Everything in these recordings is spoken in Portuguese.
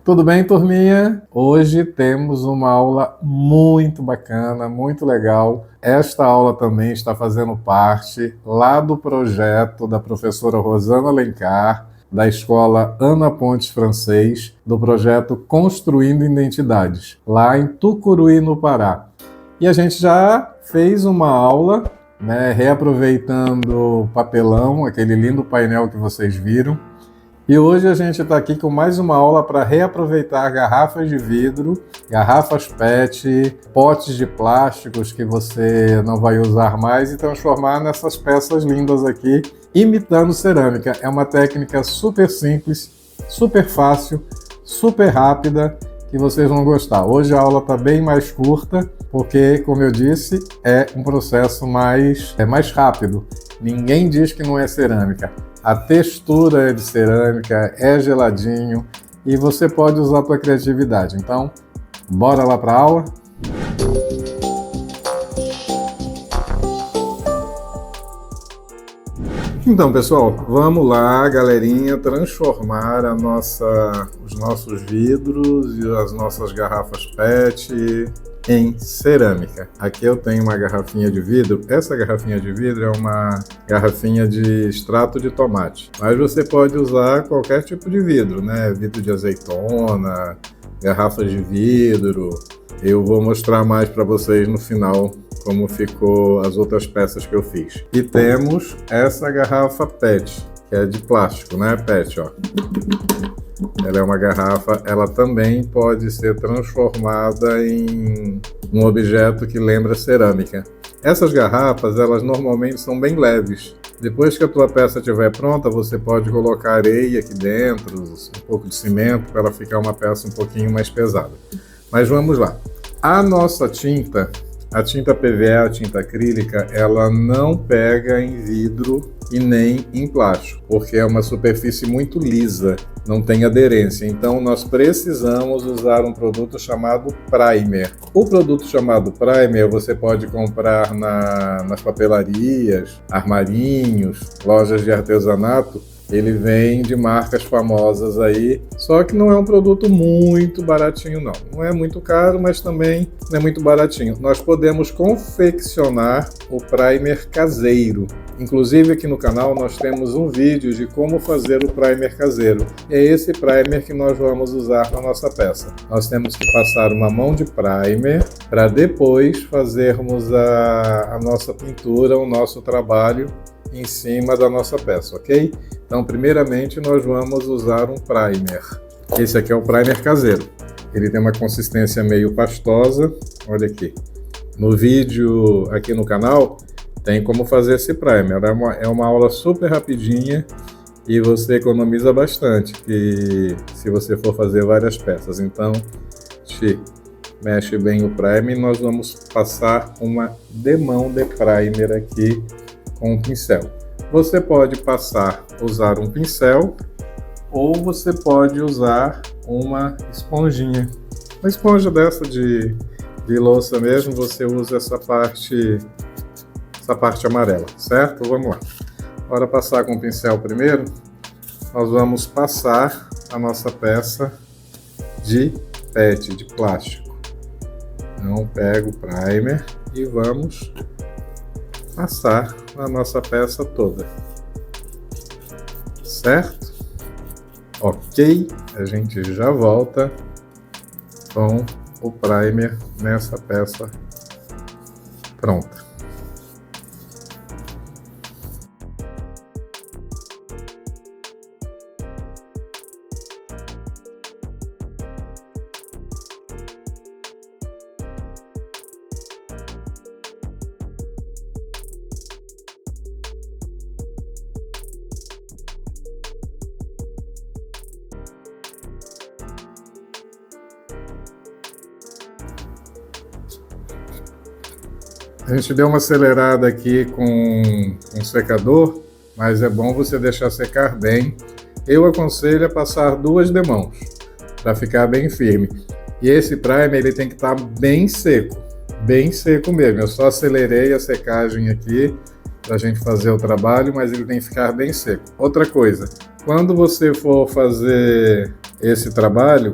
Tudo bem, turminha? Hoje temos uma aula muito bacana, muito legal. Esta aula também está fazendo parte lá do projeto da professora Rosana Alencar, da Escola Ana Pontes Francês, do projeto Construindo Identidades, lá em Tucuruí, no Pará. E a gente já fez uma aula, reaproveitando o papelão, aquele lindo painel que vocês viram. E hoje a gente está aqui com mais uma aula para reaproveitar garrafas de vidro, garrafas PET, potes de plásticos que você não vai usar mais e transformar nessas peças lindas aqui, imitando cerâmica. É uma técnica super simples, super fácil, super rápida, que vocês vão gostar. Hoje a aula está bem mais curta, porque, como eu disse, é um processo mais rápido. Ninguém diz que não é cerâmica. A textura é de cerâmica, é geladinho e você pode usar a tua criatividade. Então, bora lá para a aula? Então, pessoal, vamos lá, galerinha, transformar os nossos vidros e as nossas garrafas PET em cerâmica. Aqui eu tenho uma garrafinha de vidro. Essa garrafinha de vidro é uma garrafinha de extrato de tomate, mas você pode usar qualquer tipo de vidro, né? Vidro de azeitona, garrafas de vidro. Eu vou mostrar mais para vocês no final como ficou as outras peças que eu fiz. E temos essa garrafa PET, que é de plástico, né? PET, ó. Ela é uma garrafa, ela também pode ser transformada em um objeto que lembra cerâmica. Essas garrafas, elas normalmente são bem leves. Depois que a tua peça estiver pronta, você pode colocar areia aqui dentro, um pouco de cimento, para ela ficar uma peça um pouquinho mais pesada. Mas vamos lá. A nossa tinta, a tinta PVA, a tinta acrílica, ela não pega em vidro e nem em plástico, porque é uma superfície muito lisa, não tem aderência. Então nós precisamos usar um produto chamado primer. O produto chamado primer você pode comprar nas papelarias, armarinhos, lojas de artesanato. Ele vem de marcas famosas aí, só que não é um produto muito baratinho não. Não é muito caro, mas também não é muito baratinho. Nós podemos confeccionar o primer caseiro. Inclusive aqui no canal nós temos um vídeo de como fazer o primer caseiro. É esse primer que nós vamos usar na nossa peça. Nós temos que passar uma mão de primer para depois fazermos a nossa pintura, o nosso trabalho em cima da nossa peça, ok? Então, primeiramente, nós vamos usar um primer. Esse aqui é o primer caseiro. Ele tem uma consistência meio pastosa. Olha aqui. No vídeo aqui no canal, tem como fazer esse primer. É uma aula super rapidinha e você economiza bastante se você for fazer várias peças. Então, mexe bem o primer e nós vamos passar uma demão de primer aqui com um pincel. Você pode usar um pincel ou você pode usar uma esponjinha. Uma esponja dessa de louça mesmo, você usa essa parte amarela, certo? Vamos lá. Bora passar com o pincel primeiro. Nós vamos passar a nossa peça de PET, de plástico. Então, pega o primer e vamos passar na nossa peça toda, certo? Ok, a gente já volta com o primer nessa peça pronta. A gente deu uma acelerada aqui com um secador, mas é bom você deixar secar bem. Eu aconselho a passar 2 demãos, para ficar bem firme. E esse primer ele tem que estar bem seco mesmo. Eu só acelerei a secagem aqui para a gente fazer o trabalho, mas ele tem que ficar bem seco. Outra coisa, quando você for fazer esse trabalho,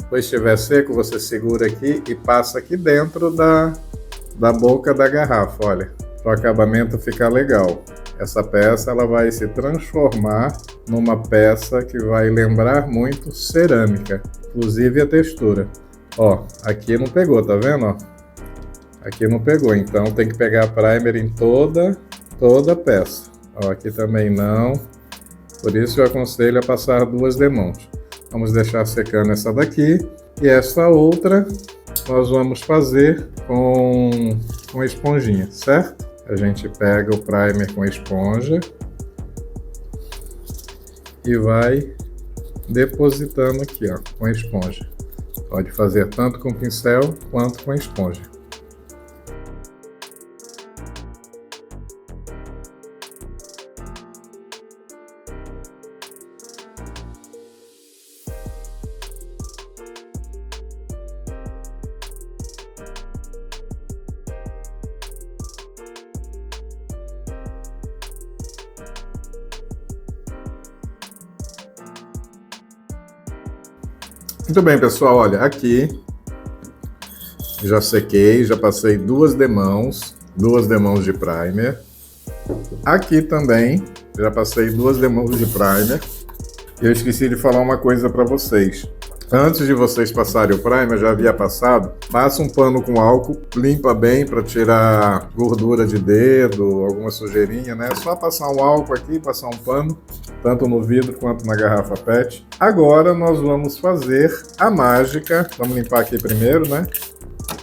Depois que estiver seco, você segura aqui e passa aqui dentro da boca da garrafa, olha, para o acabamento ficar legal. Essa peça ela vai se transformar numa peça que vai lembrar muito cerâmica, inclusive a textura. Ó, aqui não pegou, tá vendo? Ó? Aqui não pegou, então tem que pegar primer em toda a peça. Ó, aqui também não, por isso eu aconselho a passar 2 demãos. Vamos deixar secando essa daqui e essa outra nós vamos fazer com esponjinha, certo? A gente pega o primer com a esponja e vai depositando aqui, ó, com a esponja. Pode fazer tanto com pincel quanto com a esponja. Muito bem, pessoal, olha, aqui já sequei, já passei 2 demãos de primer. Aqui também já passei 2 demãos de primer. Eu esqueci de falar uma coisa para vocês. Antes de vocês passarem o primer, já havia passado, passa um pano com álcool, limpa bem para tirar gordura de dedo, alguma sujeirinha, né? É só passar um álcool aqui, passar um pano, tanto no vidro quanto na garrafa PET. Agora nós vamos fazer a mágica. Vamos limpar aqui primeiro, né?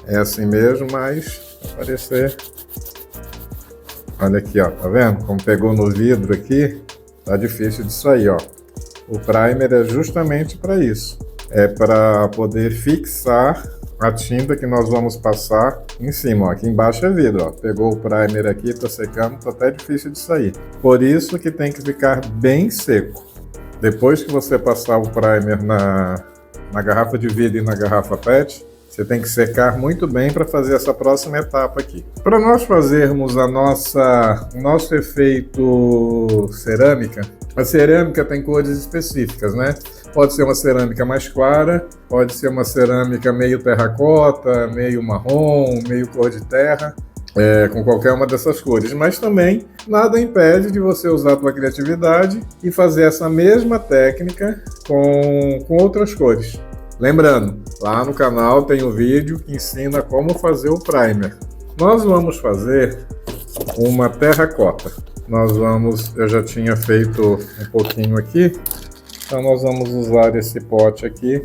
É assim mesmo, mas vai aparecer. Olha aqui, ó, tá vendo? Como pegou no vidro aqui, tá difícil de sair, ó. O primer é justamente para isso. É para poder fixar a tinta que nós vamos passar em cima, ó. Aqui embaixo é vidro, ó. Pegou o primer aqui, tá secando, tá até difícil de sair. Por isso que tem que ficar bem seco. Depois que você passar o primer na garrafa de vidro e na garrafa PET, você tem que secar muito bem para fazer essa próxima etapa aqui. Para nós fazermos o nosso efeito cerâmica, a cerâmica tem cores específicas, né? Pode ser uma cerâmica mais clara, pode ser uma cerâmica meio terracota, meio marrom, meio cor de terra, com qualquer uma dessas cores. Mas também nada impede de você usar a sua criatividade e fazer essa mesma técnica com outras cores. Lembrando, lá no canal tem um vídeo que ensina como fazer o primer. Nós vamos fazer uma terracota. Eu já tinha feito um pouquinho aqui, então nós vamos usar esse pote aqui.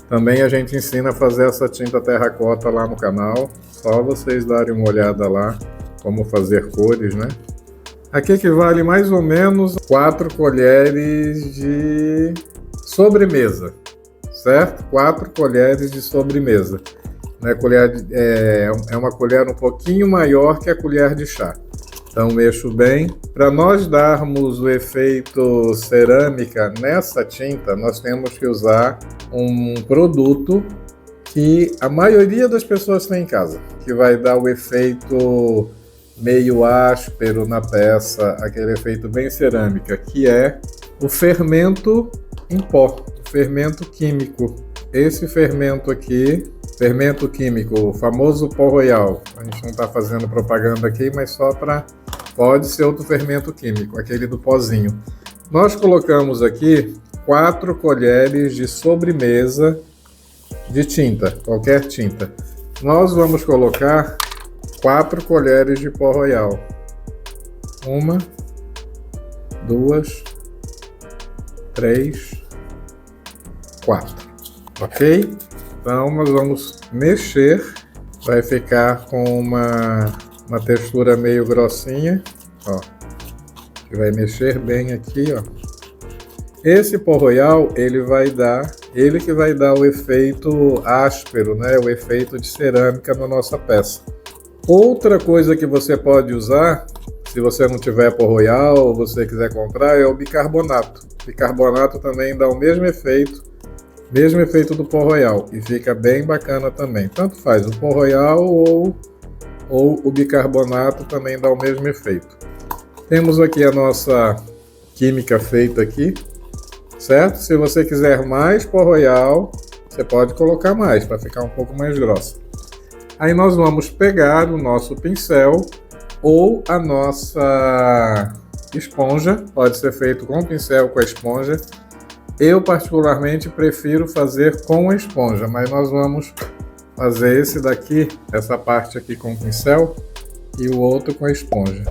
Também a gente ensina a fazer essa tinta terracota lá no canal, só vocês darem uma olhada lá, como fazer cores, né? Aqui equivale mais ou menos 4 colheres de sobremesa, certo? 4 colheres de sobremesa. Né? É uma colher um pouquinho maior que a colher de chá. Então mexo bem. Para nós darmos o efeito cerâmica nessa tinta, nós temos que usar um produto que a maioria das pessoas tem em casa, que vai dar o efeito meio áspero na peça, aquele efeito bem cerâmica, que é o fermento em pó, o fermento químico. Esse fermento aqui, fermento químico, o famoso pó royal. A gente não está fazendo propaganda aqui, mas só para... Pode ser outro fermento químico, aquele do pozinho. Nós colocamos aqui 4 colheres de sobremesa de tinta, qualquer tinta. Nós vamos colocar 4 colheres de pó royal. 1, 2, 3, 4. Ok? Então nós vamos mexer. Vai ficar com uma textura meio grossinha, ó. Você vai mexer bem aqui, ó. Esse pó royal, ele que vai dar o efeito áspero, né? O efeito de cerâmica na nossa peça. Outra coisa que você pode usar, se você não tiver pó royal ou você quiser comprar, é o bicarbonato. O bicarbonato também dá o mesmo efeito do pó royal e fica bem bacana também. Tanto faz, o pó royal ou o bicarbonato também dá o mesmo efeito. Temos aqui a nossa química feita aqui, certo? Se você quiser mais pó royal, Você pode colocar mais para ficar um pouco mais grossa. Aí nós vamos pegar o nosso pincel ou a nossa esponja, pode ser feito com o pincel ou com a esponja. Eu particularmente prefiro fazer com a esponja, mas nós vamos fazer esse daqui, essa parte aqui com o pincel e o outro com a esponja.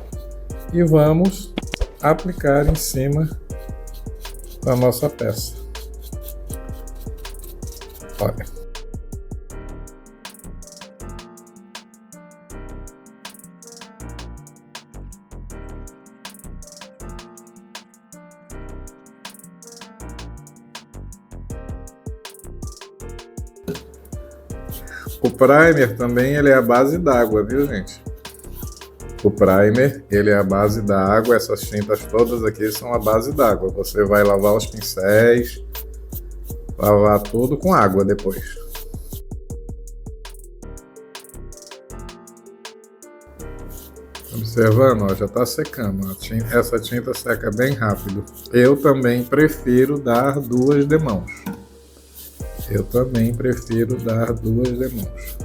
E vamos aplicar em cima da nossa peça. Olha. O primer também ele é a base d'água, viu, gente? O primer ele é a base da água. Essas tintas todas aqui são a base d'água. Você vai lavar os pincéis, lavar tudo com água depois. Observando, ó, já está secando. Ó. Essa tinta seca bem rápido. Eu também prefiro dar 2 demãos. Eu também prefiro dar 2 demãos.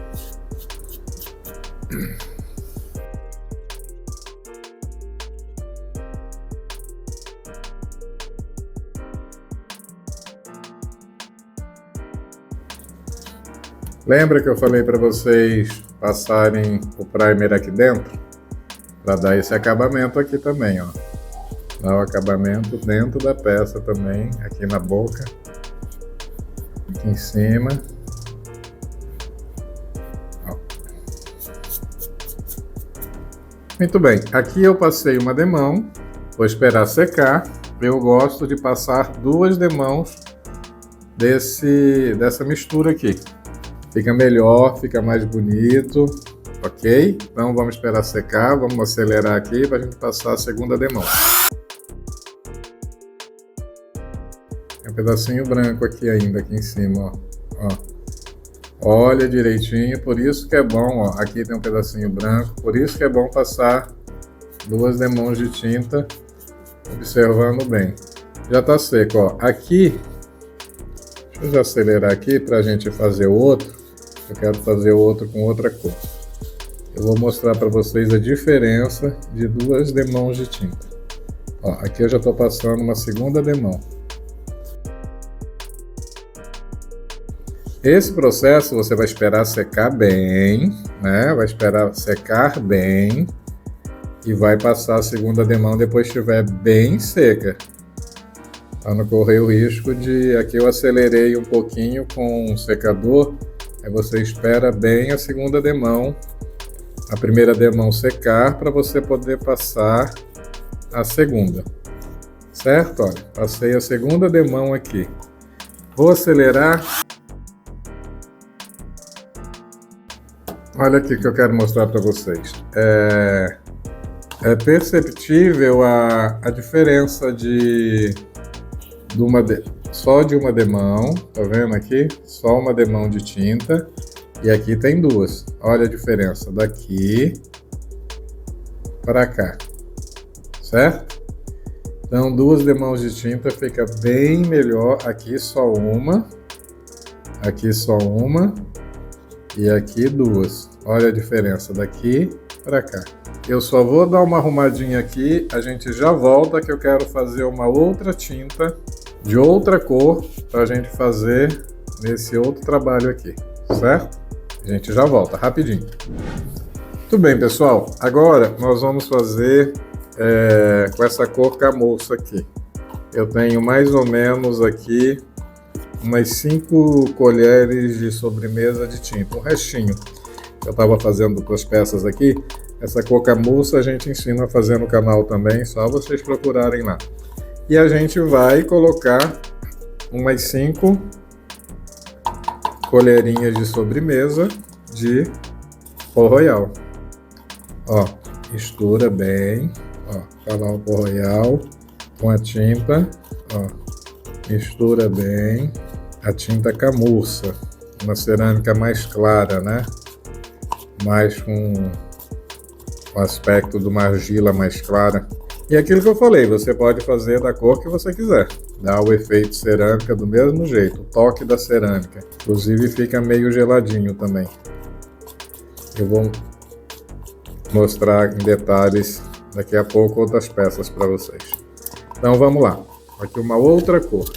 Lembra que eu falei para vocês passarem o primer aqui dentro? Para dar esse acabamento aqui também, ó. Dá o acabamento dentro da peça também, aqui na boca. Aqui em cima. Ó. Muito bem, aqui eu passei uma demão, vou esperar secar. Eu gosto de passar 2 demãos dessa mistura aqui. Fica melhor, fica mais bonito, ok? Então vamos esperar secar, vamos acelerar aqui para a gente passar a segunda demão. Tem um pedacinho branco aqui ainda, aqui em cima, ó. Olha direitinho, por isso que é bom, ó. Aqui tem um pedacinho branco, por isso que é bom passar 2 demãos de tinta, observando bem. Já está seco, ó. Aqui, deixa eu acelerar aqui para a gente fazer o outro. Eu quero fazer o outro com outra cor. Eu vou mostrar para vocês a diferença de 2 demãos de tinta. Ó, aqui eu já estou passando uma segunda demão. Esse processo você vai esperar secar bem, né? Vai esperar secar bem e vai passar a segunda demão depois que estiver bem seca. Para não correr o risco de... Aqui eu acelerei um pouquinho com o secador. Aí você espera bem a segunda demão, a primeira demão secar para você poder passar a segunda. Certo? Olha, passei a segunda demão aqui. Vou acelerar. Olha aqui que eu quero mostrar para vocês. É perceptível a diferença só de uma demão, tá vendo aqui? Só uma demão de tinta e aqui tem 2. Olha a diferença daqui para cá, certo? Então 2 demãos de tinta fica bem melhor. Aqui só uma e aqui 2. Olha a diferença daqui para cá. Eu só vou dar uma arrumadinha aqui, a gente já volta que eu quero fazer uma outra tinta de outra cor para a gente fazer nesse outro trabalho aqui, certo? A gente já volta rapidinho. Muito bem, pessoal. Agora nós vamos fazer com essa cor camurça aqui. Eu tenho mais ou menos aqui umas 5 colheres de sobremesa de tinta, um restinho. Eu estava fazendo com as peças aqui. Essa cor camurça a gente ensina a fazer no canal também, só vocês procurarem lá. E a gente vai colocar umas 5 colherinhas de sobremesa de pó royal. Ó, mistura bem, ó, tá lá o pó royal com a tinta, ó, mistura bem a tinta camurça, uma cerâmica mais clara, né? Mais com o aspecto de uma argila mais clara. E aquilo que eu falei, você pode fazer da cor que você quiser. Dá o efeito cerâmica do mesmo jeito, o toque da cerâmica. Inclusive fica meio geladinho também. Eu vou mostrar em detalhes daqui a pouco outras peças para vocês. Então vamos lá. Aqui uma outra cor.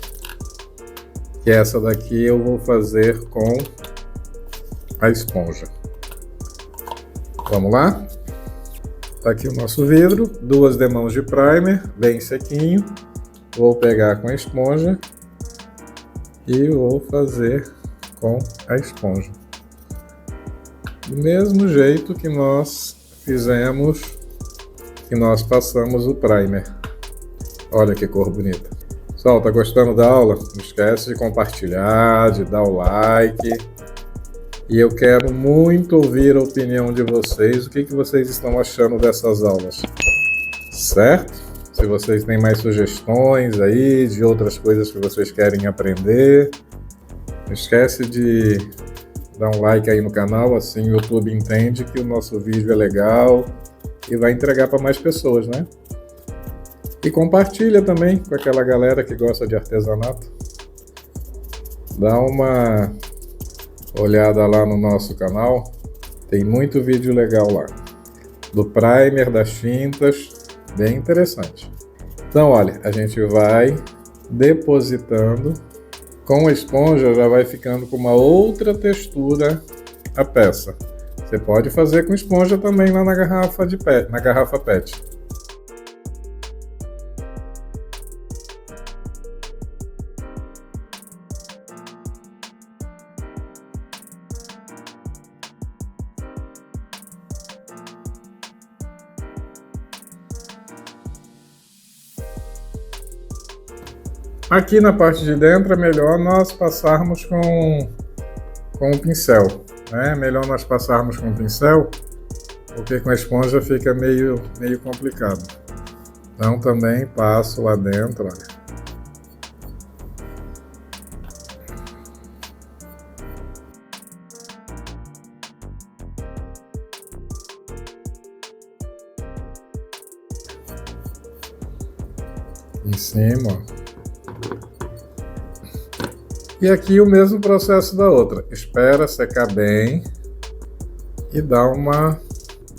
Que essa daqui eu vou fazer com a esponja. Vamos lá? Tá aqui o nosso vidro, 2 demãos de primer, bem sequinho. Vou pegar com a esponja e vou fazer com a esponja. Do mesmo jeito que nós fizemos, que nós passamos o primer. Olha que cor bonita. Pessoal, tá gostando da aula? Não esquece de compartilhar, de dar o like. E eu quero muito ouvir a opinião de vocês. O que vocês estão achando dessas aulas? Certo? Se vocês têm mais sugestões aí de outras coisas que vocês querem aprender, não esquece de dar um like aí no canal, assim o YouTube entende que o nosso vídeo é legal e vai entregar para mais pessoas, né? E compartilha também com aquela galera que gosta de artesanato. Dá uma olhada lá no nosso canal, tem muito vídeo legal lá. Do primer, das tintas, bem interessante. Então, olha, a gente vai depositando. Com a esponja já vai ficando com uma outra textura a peça. Você pode fazer com esponja também lá na garrafa de PET, na garrafa PET. Aqui na parte de dentro é melhor nós passarmos com o pincel, né? Melhor nós passarmos com o pincel, porque com a esponja fica meio complicado. Então também passo lá dentro, olha. Em cima, ó. E aqui o mesmo processo da outra. Espera secar bem e dá uma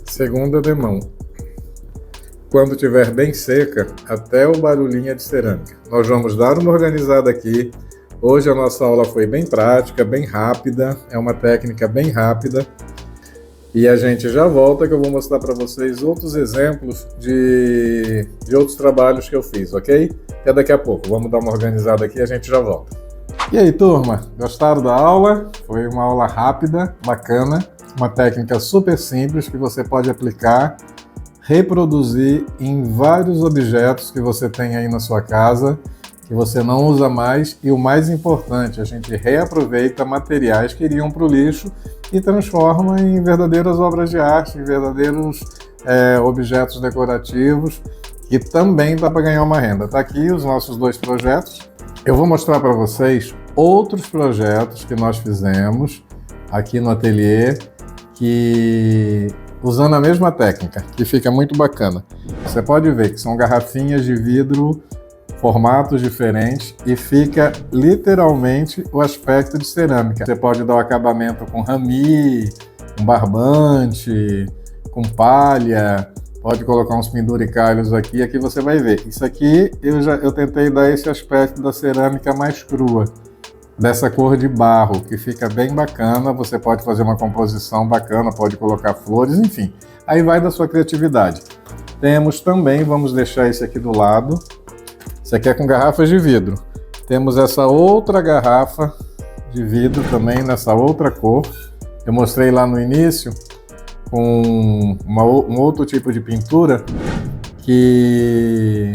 segunda demão. Quando tiver bem seca, até o barulhinho é de cerâmica. Nós vamos dar uma organizada aqui. Hoje a nossa aula foi bem prática, bem rápida. É uma técnica bem rápida. E a gente já volta que eu vou mostrar para vocês outros exemplos de outros trabalhos que eu fiz, ok? Até daqui a pouco. Vamos dar uma organizada aqui e a gente já volta. E aí, turma? Gostaram da aula? Foi uma aula rápida, bacana, uma técnica super simples que você pode aplicar, reproduzir em vários objetos que você tem aí na sua casa, que você não usa mais, e o mais importante, a gente reaproveita materiais que iriam para o lixo e transforma em verdadeiras obras de arte, em verdadeiros objetos decorativos, que também dá para ganhar uma renda. Tá aqui os nossos 2 projetos. Eu vou mostrar para vocês outros projetos que nós fizemos aqui no ateliê, que usando a mesma técnica, que fica muito bacana. Você pode ver que são garrafinhas de vidro, formatos diferentes, e fica literalmente o aspecto de cerâmica. Você pode dar o acabamento com rami, com barbante, com palha, pode colocar uns penduricalhos aqui, aqui você vai ver. Isso aqui eu tentei dar esse aspecto da cerâmica mais crua, dessa cor de barro, que fica bem bacana. Você pode fazer uma composição bacana, pode colocar flores, enfim. Aí vai da sua criatividade. Temos também, vamos deixar esse aqui do lado, isso aqui é com garrafas de vidro. Temos essa outra garrafa de vidro também, nessa outra cor. Eu mostrei lá no início, com um outro tipo de pintura, que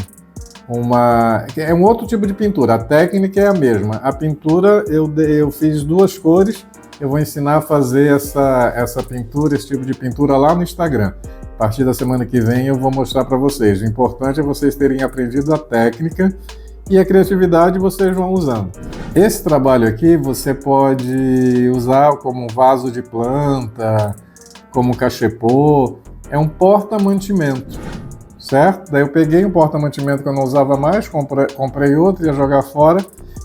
é um outro tipo de pintura. A técnica é a mesma. A pintura eu fiz 2 cores. Eu vou ensinar a fazer essa pintura, esse tipo de pintura lá no Instagram. A partir da semana que vem eu vou mostrar para vocês. O importante é vocês terem aprendido a técnica e a criatividade vocês vão usando. Esse trabalho aqui você pode usar como um vaso de planta, como cachepô, é um porta-mantimento. certo? Daí eu peguei um porta-mantimento que eu não usava mais, comprei outro, ia jogar fora,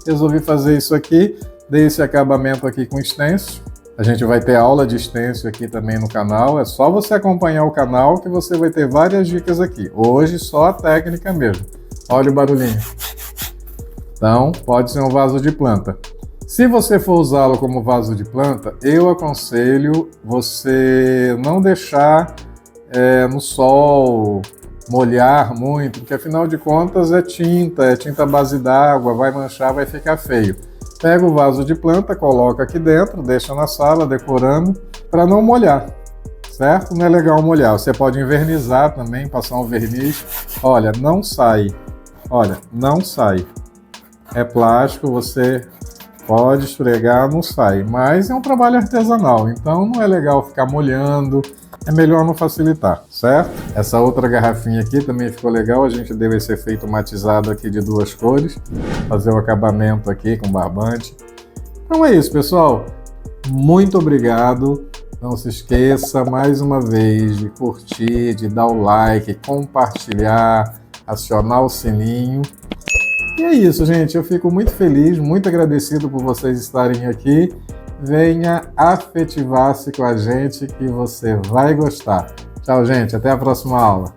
resolvi fazer isso aqui, dei esse acabamento aqui com stencil. A gente vai ter aula de stencil aqui também no canal, é só você acompanhar o canal que você vai ter várias dicas aqui. Hoje só a técnica mesmo. Olha o barulhinho. Então, pode ser um vaso de planta. Se você for usá-lo como vaso de planta, eu aconselho você não deixar no sol, molhar muito, porque afinal de contas é tinta à base d'água, vai manchar, vai ficar feio. Pega o vaso de planta, coloca aqui dentro, deixa na sala, decorando, para não molhar, certo? Não é legal molhar. Você pode envernizar também, passar um verniz. Olha, não sai. Olha, não sai. É plástico, você pode esfregar, não sai. Mas é um trabalho artesanal, então não é legal ficar molhando. É melhor não facilitar, certo? Essa outra garrafinha aqui também ficou legal. A gente deu esse efeito matizado aqui de duas cores. Fazer o acabamento aqui com barbante. Então é isso, pessoal. Muito obrigado. Não se esqueça, mais uma vez, de curtir, de dar o like, compartilhar, acionar o sininho. E é isso, gente. Eu fico muito feliz, muito agradecido por vocês estarem aqui. Venha afetivar-se com a gente que você vai gostar. Tchau, gente. Até a próxima aula.